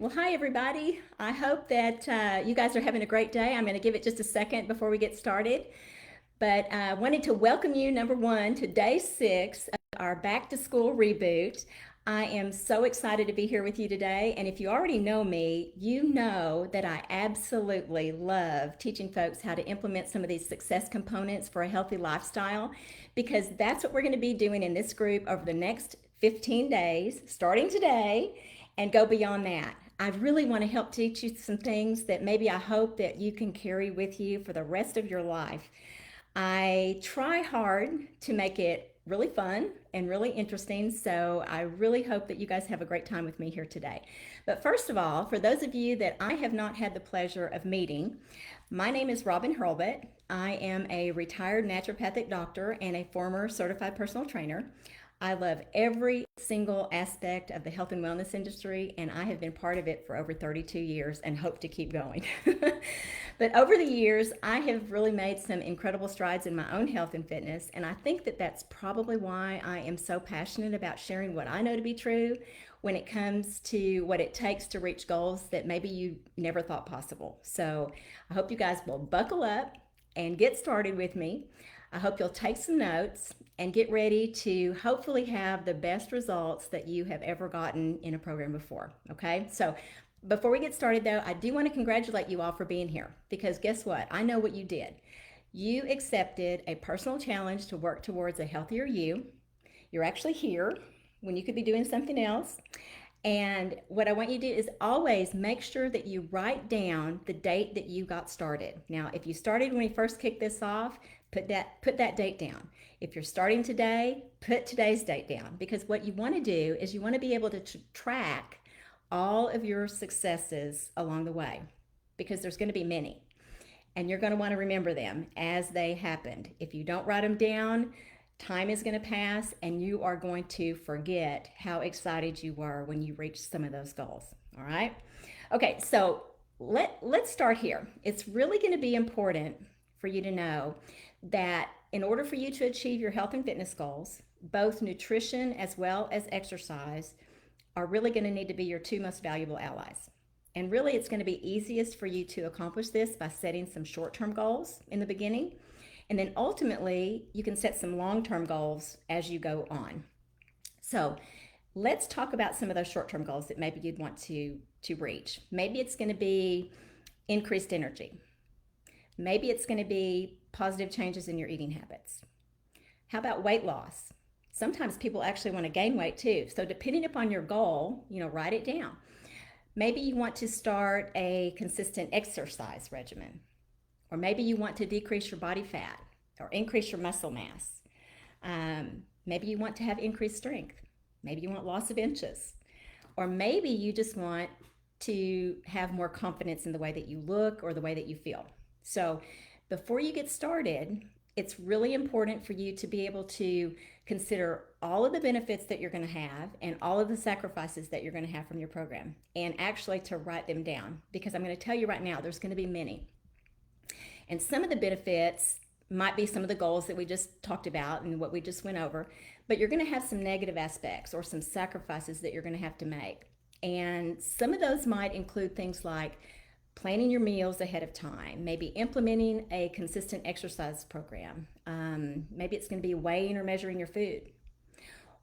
Well, hi, everybody. I hope that you guys are having a great day. I'm going to give it just a second before we get started. But I wanted to welcome you, number one, to day 6 of our back to school reboot. I am so excited to be here with you today. And if you already know me, you know that I absolutely love teaching folks how to implement some of these success components for a healthy lifestyle, because that's what we're going to be doing in this group over the next 15 days, starting today, and go beyond that. I really want to help teach you some things that maybe I hope that you can carry with you for the rest of your life. I try hard to make it really fun and really interesting, so I really hope that you guys have a great time with me here today. But first of all, for those of you that I have not had the pleasure of meeting, my name is Robin Hurlbut. I am a retired naturopathic doctor and a former certified personal trainer. I love every single aspect of the health and wellness industry, and I have been part of it for over 32 years and hope to keep going. But over the years, I have really made some incredible strides in my own health and fitness, and I think that that's probably why I am so passionate about sharing what I know to be true when it comes to what it takes to reach goals that maybe you never thought possible. So I hope you guys will buckle up and get started with me. I hope you'll take some notes and get ready to hopefully have the best results that you have ever gotten in a program before. Okay, so before we get started though, I do want to congratulate you all for being here, because guess what? I know what you did. You accepted a personal challenge to work towards a healthier you. You're actually here when you could be doing something else. And what I want you to do is always make sure that you write down the date that you got started. Now, if you started when we first kicked this off, put that date down. If you're starting today, put today's date down, because what you want to do is you want to be able to track all of your successes along the way, because there's going to be many, and you're going to want to remember them as they happened. If you don't write them down, time is going to pass and you are going to forget how excited you were when you reached some of those goals. All right. Okay, so let's start here. It's really going to be important for you to know that in order for you to achieve your health and fitness goals, both nutrition as well as exercise are really going to need to be your two most valuable allies. And really, it's going to be easiest for you to accomplish this by setting some short-term goals in the beginning. And then ultimately, you can set some long-term goals as you go on. So let's talk about some of those short-term goals that maybe you'd want to reach. Maybe it's going to be increased energy. Maybe it's going to be positive changes in your eating habits. How about weight loss? Sometimes people actually want to gain weight too. So depending upon your goal, write it down. Maybe you want to start a consistent exercise regimen, or maybe you want to decrease your body fat or increase your muscle mass. Maybe you want to have increased strength. Maybe you want loss of inches, or maybe you just want to have more confidence in the way that you look or the way that you feel. So before you get started, it's really important for you to be able to consider all of the benefits that you're going to have and all of the sacrifices that you're going to have from your program, and actually to write them down, because I'm going to tell you right now, there's going to be many. And some of the benefits might be some of the goals that we just talked about and what we just went over, but you're going to have some negative aspects or some sacrifices that you're going to have to make. And some of those might include things like planning your meals ahead of time, maybe implementing a consistent exercise program. Maybe it's going to be weighing or measuring your food.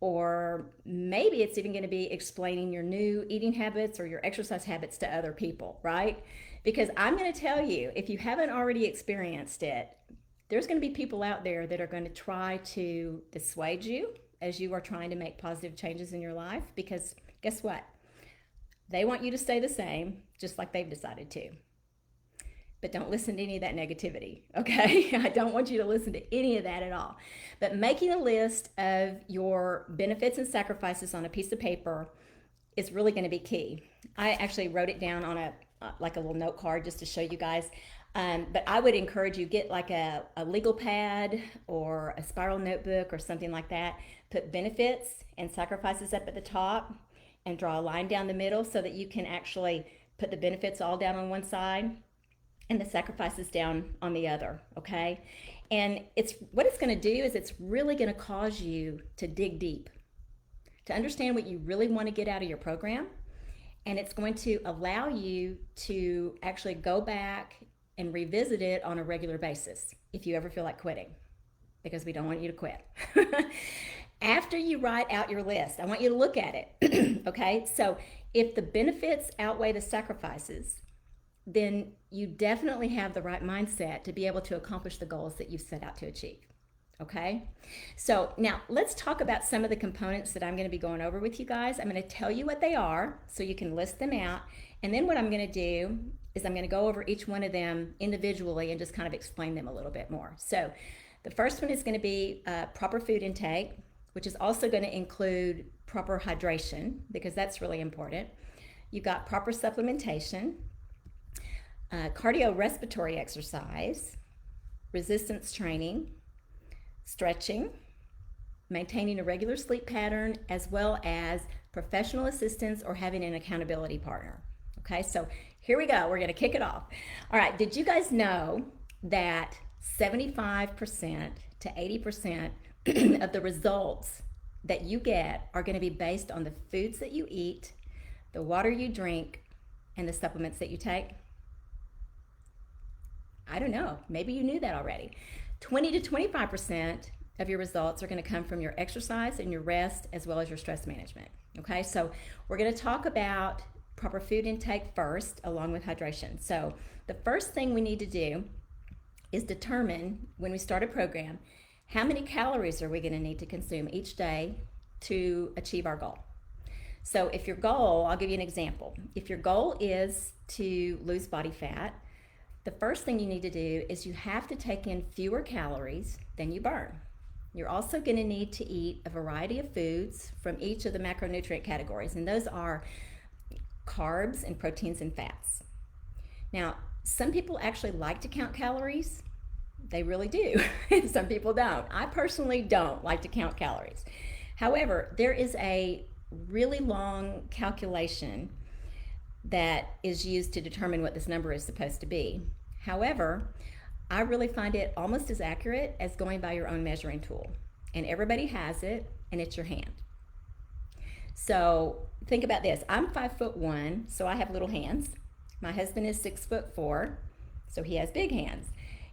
Or maybe it's even going to be explaining your new eating habits or your exercise habits to other people, right? Because I'm going to tell you, if you haven't already experienced it, there's going to be people out there that are going to try to dissuade you as you are trying to make positive changes in your life, because guess what? They want you to stay the same, just like they've decided to. But don't listen to any of that negativity, okay? I don't want you to listen to any of that at all. But making a list of your benefits and sacrifices on a piece of paper is really going to be key. I actually wrote it down on a little note card just to show you guys. But I would encourage you, get like a legal pad or a spiral notebook or something like that. Put benefits and sacrifices up at the top and draw a line down the middle so that you can actually put the benefits all down on one side and the sacrifices down on the other, okay? And what it's going to do is it's really going to cause you to dig deep, to understand what you really want to get out of your program, and it's going to allow you to actually go back and revisit it on a regular basis if you ever feel like quitting, because we don't want you to quit. After you write out your list, I want you to look at it. Okay, so if the benefits outweigh the sacrifices, then you definitely have the right mindset to be able to accomplish the goals that you've set out to achieve. Okay, so now let's talk about some of the components that I'm going to be going over with you guys. I'm going to tell you what they are so you can list them out, and then what I'm going to do is I'm going to go over each one of them individually and just kind of explain them a little bit more. So the first one is going to be proper food intake, which is also going to include proper hydration, because that's really important. You've got proper supplementation, cardiorespiratory exercise, resistance training, stretching, maintaining a regular sleep pattern, as well as professional assistance or having an accountability partner. Okay, so here we go. We're going to kick it off. All right, did you guys know that 75% to 80% of the results that you get are going to be based on the foods that you eat, the water you drink, and the supplements that you take? I don't know. Maybe you knew that already. 20 to 25% of your results are going to come from your exercise and your rest, as well as your stress management. Okay, so we're going to talk about proper food intake first, along with hydration. So the first thing we need to do is determine, when we start a program, how many calories are we going to need to consume each day to achieve our goal. So if your goal, I'll give you an example. If your goal is to lose body fat, the first thing you need to do is you have to take in fewer calories than you burn. You're also going to need to eat a variety of foods from each of the macronutrient categories, and those are carbs and proteins and fats. Now, some people actually like to count calories. They really do. Some people don't. I personally don't like to count calories. However, there is a really long calculation that is used to determine what this number is supposed to be. However, I really find it almost as accurate as going by your own measuring tool. And everybody has it, and it's your hand. So think about this. I'm 5'1", so I have little hands. My husband is 6'4", so he has big hands.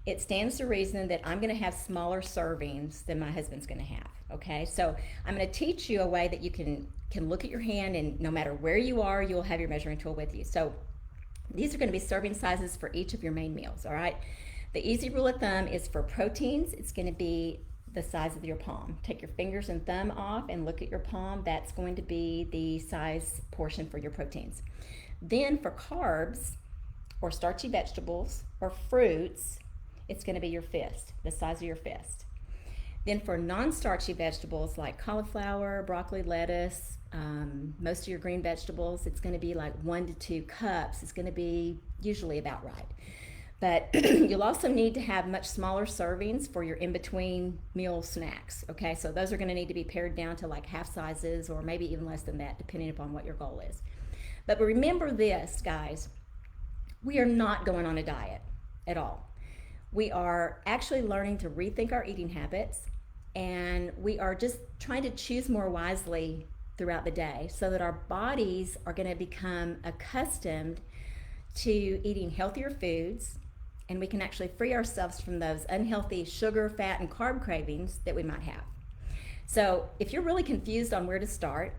It stands to reason that I'm going to have smaller servings than my husband's going to have. Okay, so I'm going to teach you a way that you can look at your hand, and no matter where you are, you'll have your measuring tool with you. So these are going to be serving sizes for each of your main meals. All right, the easy rule of thumb is for proteins, it's going to be the size of your palm. Take your fingers and thumb off and look at your palm. That's going to be the size portion for your proteins. Then for carbs or starchy vegetables or fruits, it's going to be your fist, the size of your fist. Then for non-starchy vegetables like cauliflower, broccoli, lettuce, most of your green vegetables, it's going to be like 1 to 2 cups. It's going to be usually about right. But you'll also need to have much smaller servings for your in-between meal snacks. Okay, so those are going to need to be pared down to like half sizes, or maybe even less than that, depending upon what your goal is. But remember this, guys, we are not going on a diet at all. We are actually learning to rethink our eating habits, and we are just trying to choose more wisely throughout the day so that our bodies are going to become accustomed to eating healthier foods, and we can actually free ourselves from those unhealthy sugar, fat, and carb cravings that we might have. So if you're really confused on where to start,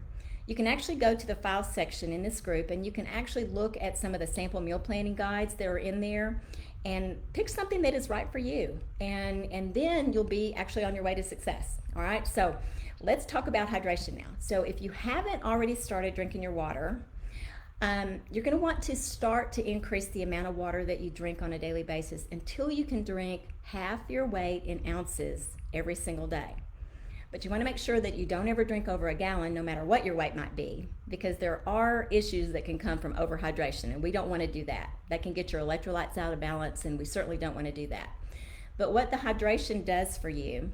you can actually go to the files section in this group, and you can actually look at some of the sample meal planning guides that are in there and pick something that is right for you. And then you'll be actually on your way to success. All right, so let's talk about hydration now. So if you haven't already started drinking your water, you're going to want to start to increase the amount of water that you drink on a daily basis until you can drink half your weight in ounces every single day. But you want to make sure that you don't ever drink over a gallon, no matter what your weight might be, because there are issues that can come from overhydration, and we don't want to do that. That can get your electrolytes out of balance, and we certainly don't want to do that. But what the hydration does for you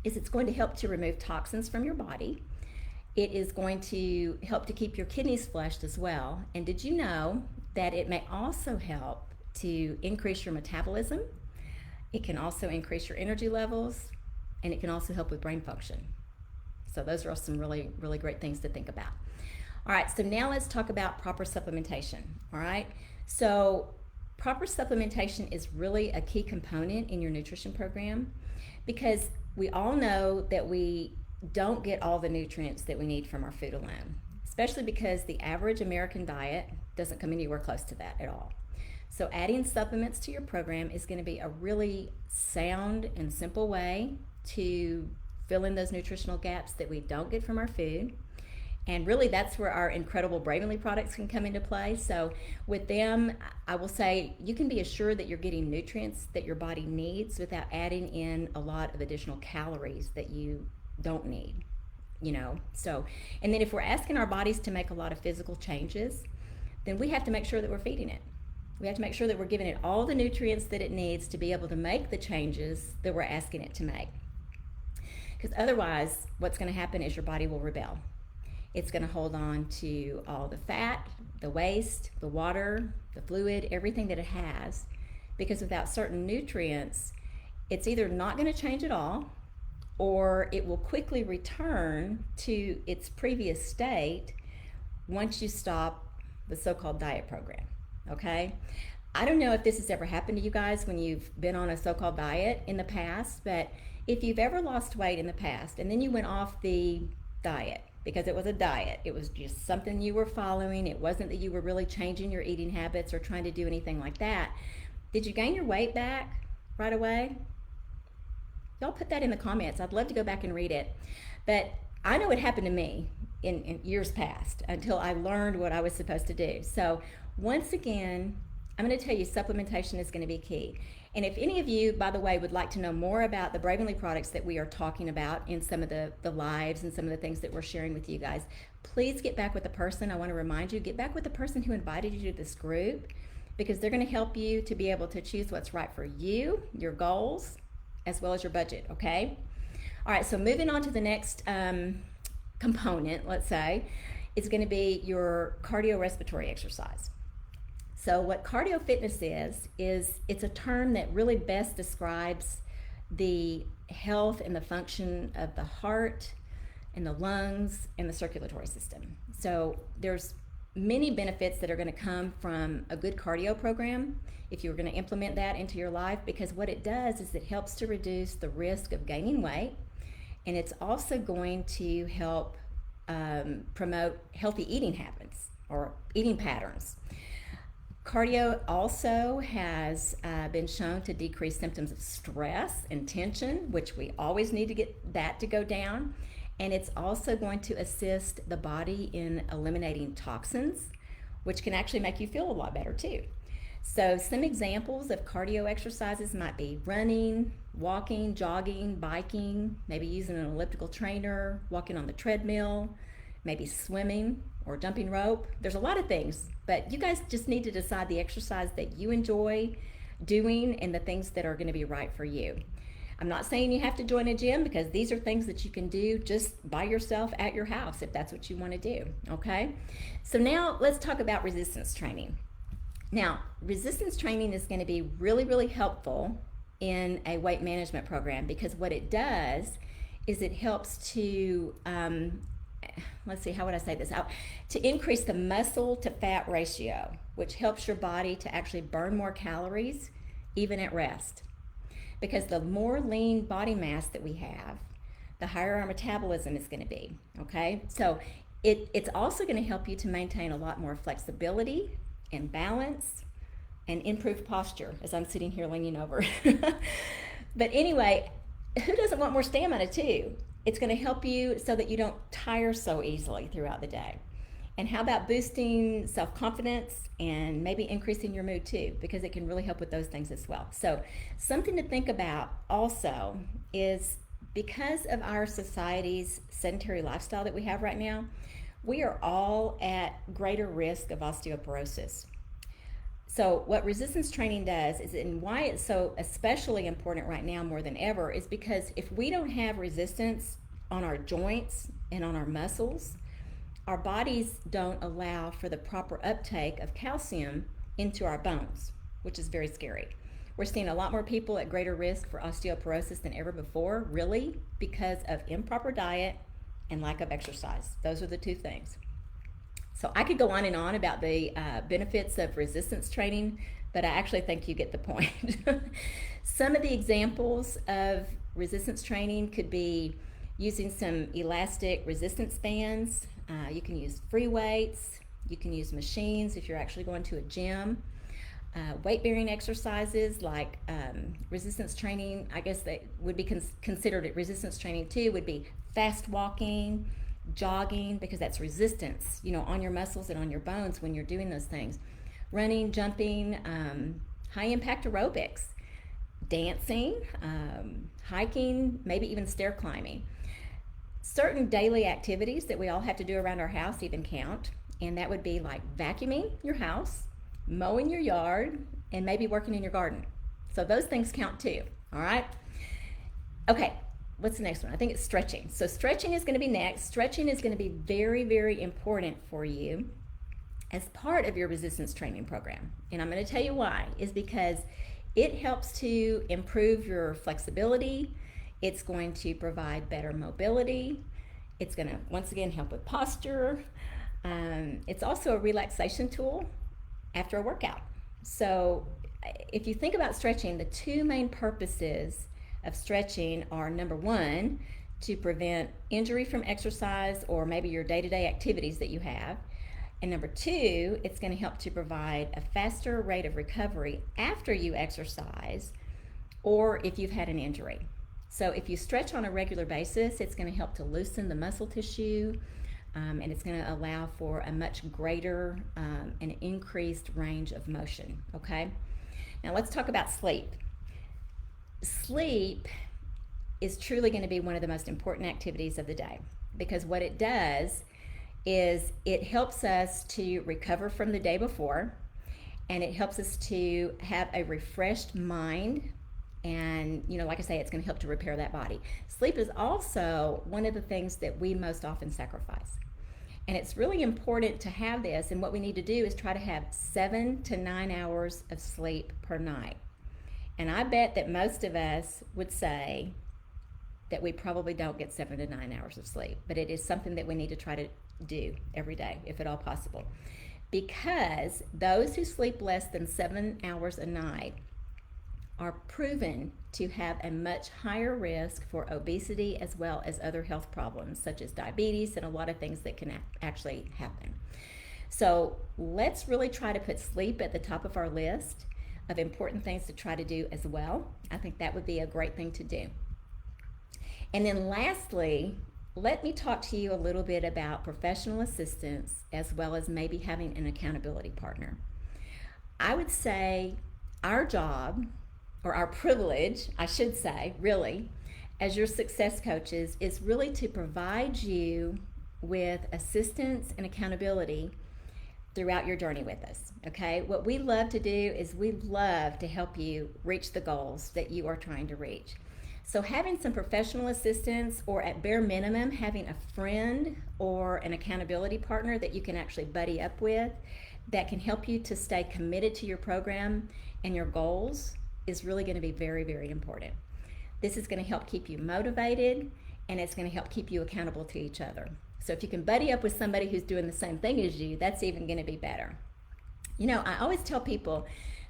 is it's going to help to remove toxins from your body. It is going to help to keep your kidneys flushed as well. And did you know that it may also help to increase your metabolism? It can also increase your energy levels, and it can also help with brain function. So those are some really, really great things to think about. All right, so now let's talk about proper supplementation. All right, so proper supplementation is really a key component in your nutrition program because we all know that we don't get all the nutrients that we need from our food alone, especially because the average American diet doesn't come anywhere close to that at all. So adding supplements to your program is going to be a really sound and simple way to fill in those nutritional gaps that we don't get from our food. And really, that's where our incredible Bravenly products can come into play. So with them, I will say you can be assured that you're getting nutrients that your body needs without adding in a lot of additional calories that you don't need, you know. So, and then if we're asking our bodies to make a lot of physical changes, then we have to make sure that we're feeding it. We have to make sure that we're giving it all the nutrients that it needs to be able to make the changes that we're asking it to make. Because otherwise, what's going to happen is your body will rebel. It's going to hold on to all the fat, the waste, the water, the fluid, everything that it has, because without certain nutrients, it's either not going to change at all, or it will quickly return to its previous state once you stop the so-called diet program, okay? I don't know if this has ever happened to you guys when you've been on a so-called diet in the past, but if you've ever lost weight in the past and then you went off the diet, because it was a diet, it was just something you were following, it wasn't that you were really changing your eating habits or trying to do anything like that, did you gain your weight back right away? Y'all put that in the comments. I'd love to go back and read it. But I know it happened to me in years past until I learned what I was supposed to do. So once again, I'm going to tell you supplementation is going to be key. And if any of you, by the way, would like to know more about the Bravenly products that we are talking about in some of the lives and some of the things that we're sharing with you guys, please get back with the person. I want to remind you, get back with the person who invited you to this group, because they're going to help you to be able to choose what's right for you, your goals, as well as your budget, okay? All right, so moving on to the next component, let's say, is going to be your cardiorespiratory exercise. So what cardio fitness is it's a term that really best describes the health and the function of the heart and the lungs and the circulatory system. So there's many benefits that are going to come from a good cardio program if you're going to implement that into your life, because what it does is it helps to reduce the risk of gaining weight, and it's also going to help promote healthy eating habits or eating patterns. Cardio also has been shown to decrease symptoms of stress and tension, which we always need to get that to go down. And it's also going to assist the body in eliminating toxins, which can actually make you feel a lot better too. So some examples of cardio exercises might be running, walking, jogging, biking, maybe using an elliptical trainer, walking on the treadmill, maybe swimming or jumping rope. There's a lot of things, but you guys just need to decide the exercise that you enjoy doing and the things that are going to be right for you. I'm not saying you have to join a gym, because these are things that you can do just by yourself at your house if that's what you want to do, okay? So now let's talk about resistance training. Now, resistance training is going to be really, really helpful in a weight management program, because what it does is it helps to let's see, how would I say this out? To increase the muscle to fat ratio, which helps your body to actually burn more calories even at rest. Because the more lean body mass that we have, the higher our metabolism is going to be, okay? So it's also going to help you to maintain a lot more flexibility and balance and improved posture as I'm sitting here leaning over. But anyway, who doesn't want more stamina too? It's going to help you so that you don't tire so easily throughout the day. And how about boosting self-confidence and maybe increasing your mood too, because it can really help with those things as well. So something to think about also is, because of our society's sedentary lifestyle that we have right now, we are all at greater risk of osteoporosis. So what resistance training does is, and why it's so especially important right now more than ever, is because if we don't have resistance on our joints and on our muscles, our bodies don't allow for the proper uptake of calcium into our bones, which is very scary. We're seeing a lot more people at greater risk for osteoporosis than ever before, really, because of improper diet and lack of exercise. Those are the two things. So I could go on and on about the benefits of resistance training, but I actually think you get the point. Some of the examples of resistance training could be using some elastic resistance bands. You can use free weights. You can use machines if you're actually going to a gym. Weight-bearing exercises like resistance training, I guess that would be considered resistance training too, would be fast walking, jogging, because that's resistance, on your muscles and on your bones when you're doing those things. Running, jumping, high-impact aerobics, dancing, hiking, maybe even stair climbing. Certain daily activities that we all have to do around our house even count, and that would be like vacuuming your house, mowing your yard, and maybe working in your garden. So those things count too, all right? Okay, what's the next one? I think it's stretching. So stretching is going to be next. Stretching is going to be very, very important for you as part of your resistance training program. And I'm going to tell you why, is because it helps to improve your flexibility. It's going to provide better mobility. It's going to, once again, help with posture. It's also a relaxation tool after a workout. So if you think about stretching, the two main purposes of stretching are, number one, to prevent injury from exercise or maybe your day-to-day activities that you have. And number two, it's going to help to provide a faster rate of recovery after you exercise or if you've had an injury. So if you stretch on a regular basis, it's going to help to loosen the muscle tissue, and it's going to allow for a much greater and increased range of motion, okay? Now let's talk about sleep. Sleep is truly going to be one of the most important activities of the day, because what it does is it helps us to recover from the day before, and it helps us to have a refreshed mind. And like I say, it's going to help to repair that body. Sleep is also one of the things that we most often sacrifice. And it's really important to have this, and what we need to do is try to have 7 to 9 hours of sleep per night. And I bet that most of us would say that we probably don't get 7 to 9 hours of sleep, but it is something that we need to try to do every day, if at all possible. Because those who sleep less than 7 hours a night are proven to have a much higher risk for obesity as well as other health problems such as diabetes and a lot of things that can actually happen. So let's really try to put sleep at the top of our list of important things to try to do as well. I think that would be a great thing to do. And then lastly, let me talk to you a little bit about professional assistance as well as maybe having an accountability partner. I would say our job, or our privilege, I should say, really, as your success coaches, is really to provide you with assistance and accountability throughout your journey with us, okay? What we love to do is we love to help you reach the goals that you are trying to reach. So having some professional assistance, or at bare minimum, having a friend or an accountability partner that you can actually buddy up with that can help you to stay committed to your program and your goals is really going to be very, very important. This is going to help keep you motivated, and it's going to help keep you accountable to each other. So if you can buddy up with somebody who's doing the same thing as you, that's even going to be better. I always tell people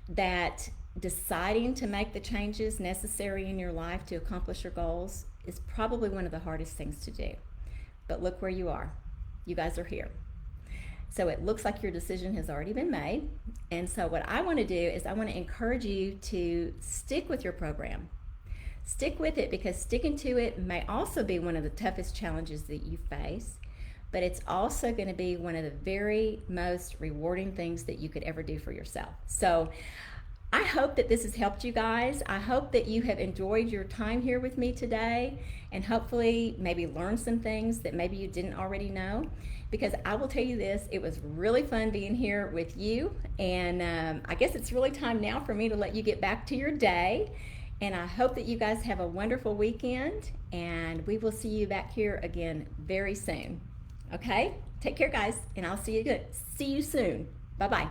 that deciding to make the changes necessary in your life to accomplish your goals is probably one of the hardest things to do. But look where you are. You guys are here. So it looks like your decision has already been made. And so what I want to do is I want to encourage you to stick with your program. Stick with it, because sticking to it may also be one of the toughest challenges that you face, but it's also going to be one of the very most rewarding things that you could ever do for yourself. So I hope that this has helped you guys. I hope that you have enjoyed your time here with me today, and hopefully maybe learned some things that maybe you didn't already know. Because I will tell you this, it was really fun being here with you, and I guess it's really time now for me to let you get back to your day. And I hope that you guys have a wonderful weekend, and we will see you back here again very soon. Okay? Take care, guys, and I'll see you soon. Bye-bye.